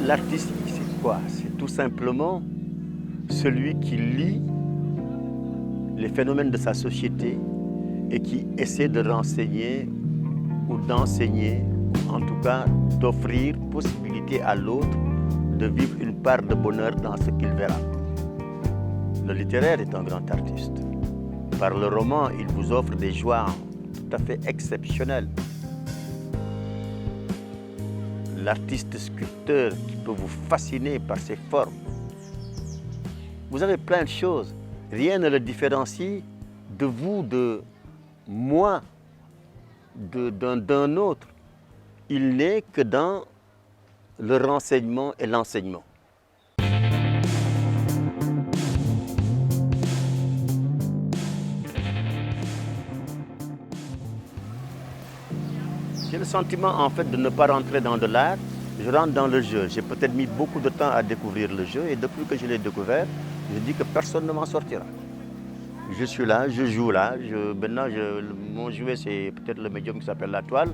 L'artiste, c'est quoi? C'est tout simplement celui qui lit les phénomènes de sa société et qui essaie de renseigner ou d'enseigner, en tout cas d'offrir possibilité à l'autre de vivre une part de bonheur dans ce qu'il verra. Le littéraire est un grand artiste. Par le roman, il vous offre des joies tout à fait exceptionnelles. L'artiste sculpteur qui peut vous fasciner par ses formes. Vous avez plein de choses. Rien ne le différencie de vous, de moi, d'un autre. Il n'est que dans le renseignement et l'enseignement. J'ai le sentiment en fait de ne pas rentrer dans de l'art, je rentre dans le jeu. J'ai peut-être mis beaucoup de temps à découvrir le jeu et depuis que je l'ai découvert, je dis que personne ne m'en sortira. Je suis là, je joue là. Mon jouet, c'est peut-être le médium qui s'appelle la toile.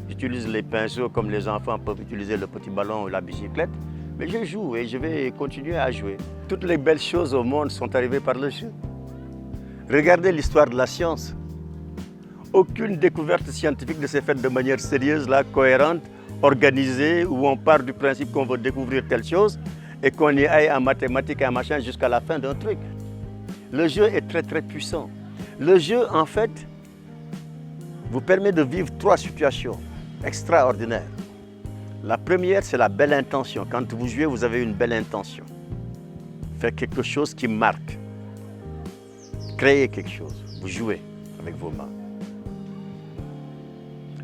J'utilise les pinceaux comme les enfants peuvent utiliser le petit ballon ou la bicyclette. Mais je joue et je vais continuer à jouer. Toutes les belles choses au monde sont arrivées par le jeu. Regardez l'histoire de la science. Aucune découverte scientifique ne s'est faite de manière sérieuse, là, cohérente, organisée, où on part du principe qu'on veut découvrir telle chose et qu'on y aille en mathématiques et en machin jusqu'à la fin d'un truc. Le jeu est très très puissant. Le jeu, en fait, vous permet de vivre trois situations extraordinaires. La première, c'est la belle intention. Quand vous jouez, vous avez une belle intention. Faire quelque chose qui marque. Créer quelque chose. Vous jouez avec vos mains.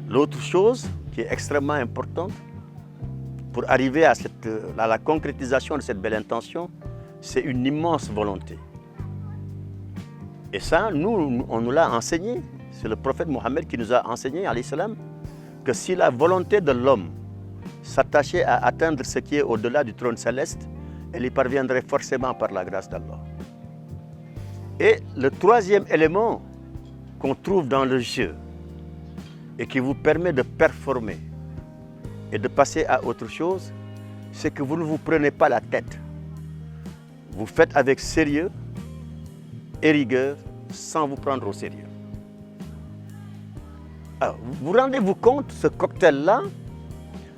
L'autre chose qui est extrêmement importante pour arriver à la concrétisation de cette belle intention, c'est une immense volonté. Et ça, on nous l'a enseigné. C'est le prophète Mohammed qui nous a enseigné, alayhi salam, que si la volonté de l'homme s'attachait à atteindre ce qui est au-delà du trône céleste, elle y parviendrait forcément par la grâce d'Allah. Et le troisième élément qu'on trouve dans le jeu et qui vous permet de performer et de passer à autre chose, c'est que vous ne vous prenez pas la tête. Vous faites avec sérieux et rigueur sans vous prendre au sérieux. Alors, vous rendez-vous compte, ce cocktail-là,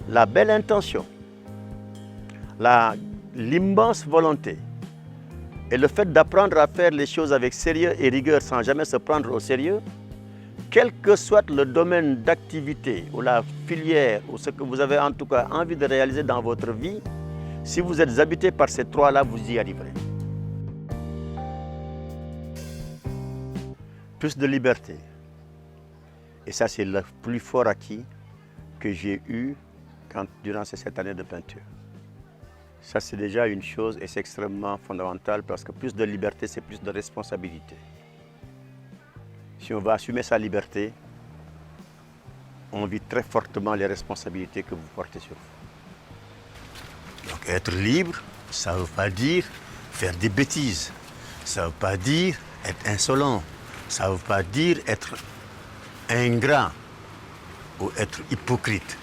la belle intention, l'immense volonté et le fait d'apprendre à faire les choses avec sérieux et rigueur sans jamais se prendre au sérieux, quel que soit le domaine d'activité ou la filière ou ce que vous avez en tout cas envie de réaliser dans votre vie, si vous êtes habité par ces trois-là, vous y arriverez. Plus de liberté. Et ça, c'est le plus fort acquis que j'ai eu durant ces 7 années de peinture. Ça, c'est déjà une chose et c'est extrêmement fondamental parce que plus de liberté, c'est plus de responsabilité. Si on veut assumer sa liberté, on vit très fortement les responsabilités que vous portez sur vous. Donc être libre, ça ne veut pas dire faire des bêtises. Ça ne veut pas dire être insolent. Ça ne veut pas dire être ingrat ou être hypocrite.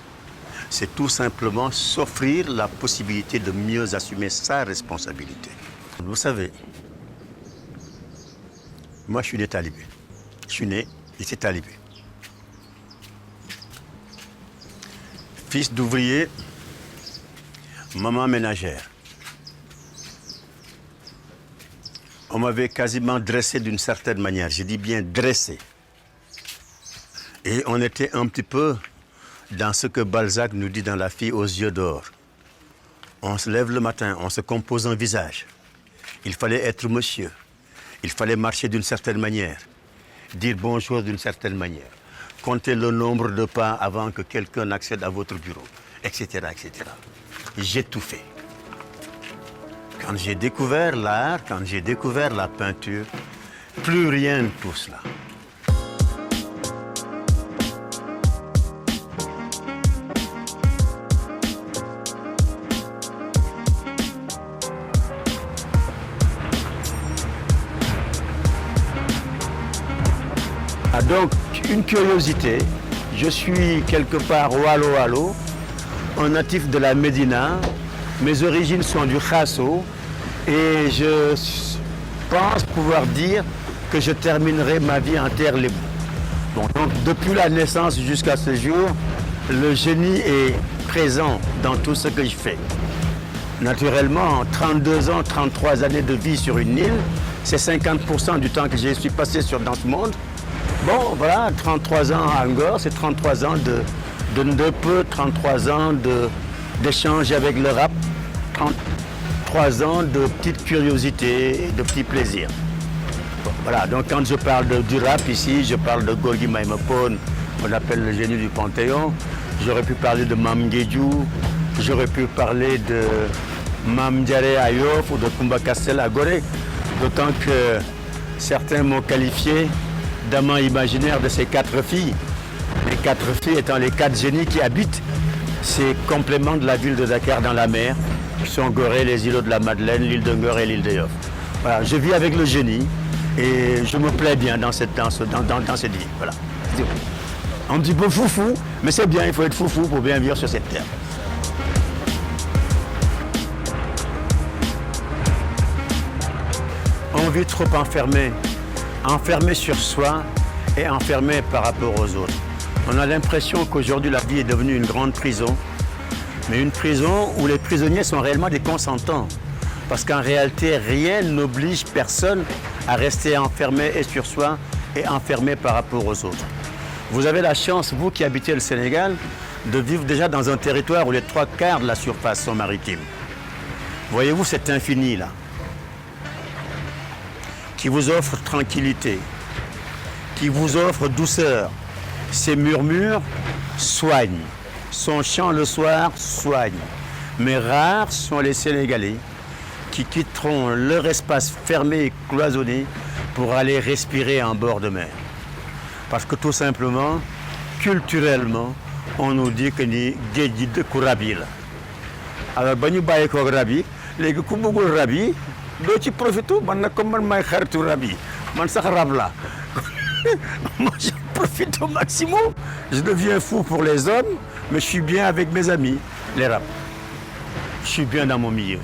C'est tout simplement s'offrir la possibilité de mieux assumer sa responsabilité. Vous savez, moi je suis né talibé. Je suis né ici talibé. Fils d'ouvrier, maman ménagère. On m'avait quasiment dressé d'une certaine manière, je dis bien dressé. Et on était un petit peu dans ce que Balzac nous dit dans La fille aux yeux d'or. On se lève le matin, on se compose un visage. Il fallait être monsieur. Il fallait marcher d'une certaine manière. Dire bonjour d'une certaine manière. Compter le nombre de pas avant que quelqu'un accède à votre bureau, etc., etc. J'ai tout fait. Quand j'ai découvert l'art, quand j'ai découvert la peinture, plus rien de tout cela. Donc, une curiosité, je suis quelque part Walo, un natif de la Médina, Mes origines sont du Khasso et je pense pouvoir dire que je terminerai ma vie en terre lébou. Bon, donc depuis la naissance jusqu'à ce jour, le génie est présent dans tout ce que je fais. Naturellement, 32 ans, 33 années de vie sur une île, c'est 50% du temps que je suis passé dans ce monde. Bon, voilà, 33 ans à Angor, c'est 33 ans de Ndeupe, 33 ans d'échange avec le rap, 33 ans de petites curiosités et de petits plaisirs. Bon, voilà, donc quand je parle du rap ici, je parle de Gorgui Maïmopone, on appelle le génie du Panthéon. J'aurais pu parler de Mam Guédiou, j'aurais pu parler de Mam Diaré Ayof ou de Kumba Kastel à Gorée. D'autant que certains m'ont qualifié d'amant imaginaire de ces 4 filles. Les 4 filles étant les 4 génies qui habitent ces compléments de la ville de Dakar dans la mer, qui sont Gorée, les îlots de la Madeleine, l'île de Ngor et l'île de Yoff. Voilà, je vis avec le génie et je me plais bien dans cette vie. Voilà. Un petit peu foufou, mais c'est bien, il faut être foufou pour bien vivre sur cette terre. On vit trop enfermé sur soi et enfermé par rapport aux autres. On a l'impression qu'aujourd'hui la vie est devenue une grande prison, mais une prison où les prisonniers sont réellement des consentants. Parce qu'en réalité, rien n'oblige personne à rester enfermé et sur soi et enfermé par rapport aux autres. Vous avez la chance, vous qui habitez le Sénégal, de vivre déjà dans un territoire où les 3/4 de la surface sont maritimes. Voyez-vous cet infini-là, qui vous offre tranquillité, qui vous offre douceur. Ses murmures soignent, son chant le soir soigne. Mais rares sont les Sénégalais qui quitteront leur espace fermé et cloisonné pour aller respirer en bord de mer. Parce que tout simplement, culturellement, on nous dit que ni géej gi dëkku rab yi la. Alors ba ñu bàyyi ko rab yi léegi ku bëggul rab yi doo ci profité man nag comme man may xaritu rab yi man sax rab la moi j'en profite au maximum. Je deviens fou pour les hommes, mais je suis bien avec mes amis, les rats. Je suis bien dans mon milieu.